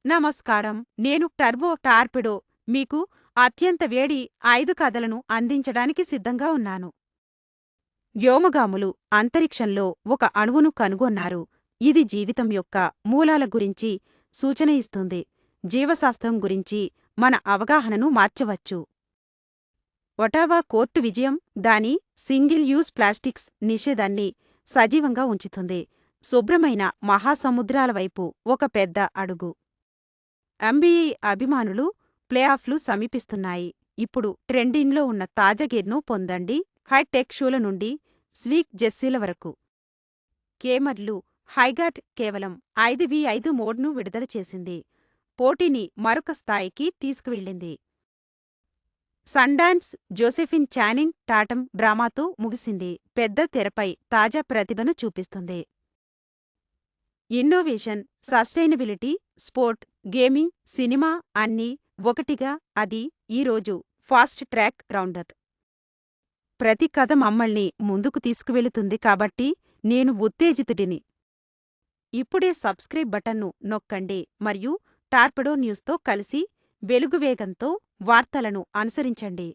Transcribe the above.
నమస్కారం. నేను turbo torpedo మీకు అత్యంత వేడి 5 కథలను అందించడానికి సిద్ధంగా ఉన్నాను. వ్యోమగాములు అంతరిక్షంలో ఒక అణువును కనుగొన్నారు. ఇది జీవితం యొక్క మూలాల గురించి సూచన ఇస్తుంది. జీవశాస్త్రం గురించి మన అవగాహనను మార్చవచ్చు. ఒటావా కోర్టు విజయం దాని సింగిల్ యూజ్ ప్లాస్టిక్స్ నిషేధాన్ని సజీవంగా ఉంచుతుంది. శుభ్రమైన మహాసముద్రాల వైపు ఒక పెద్ద అడుగు. NBA అభిమానులు ప్లేఆఫ్లు సమీపిస్తున్నాయి. ఇప్పుడు ట్రెండింగ్లో ఉన్న తాజా గేర్ను పొందండి. హై-టెక్ షూల నుండి స్లీక్ జెర్సీల వరకు. గేమర్లు హైగాట్ కేవలం 5v5 మోడ్ను విడుదల చేసింది. పోటీని మరొక స్థాయికి తీసుకువెళ్ళింది. సన్డాన్స్ జోసెఫిన్ చానింగ్ టాటమ్ డ్రామాతో ముగిసింది. పెద్ద తెరపై తాజా ప్రతిభను చూపిస్తుంది. Innovation, sustainability, sport, gaming, cinema అన్నీ ఒకటిగా అది ఈరోజు ఫాస్ట్ ట్రాక్ రౌండర్. ప్రతి కథ మమ్మల్ని ముందుకు తీసుకువెళుతుంది కాబట్టి నేను ఉత్తేజితుడిని. ఇప్పుడే సబ్స్క్రైబ్ బటన్ను నొక్కండి మరియు టార్పెడో న్యూస్తో కలిసి వెలుగువేగంతో వార్తలను అనుసరించండి.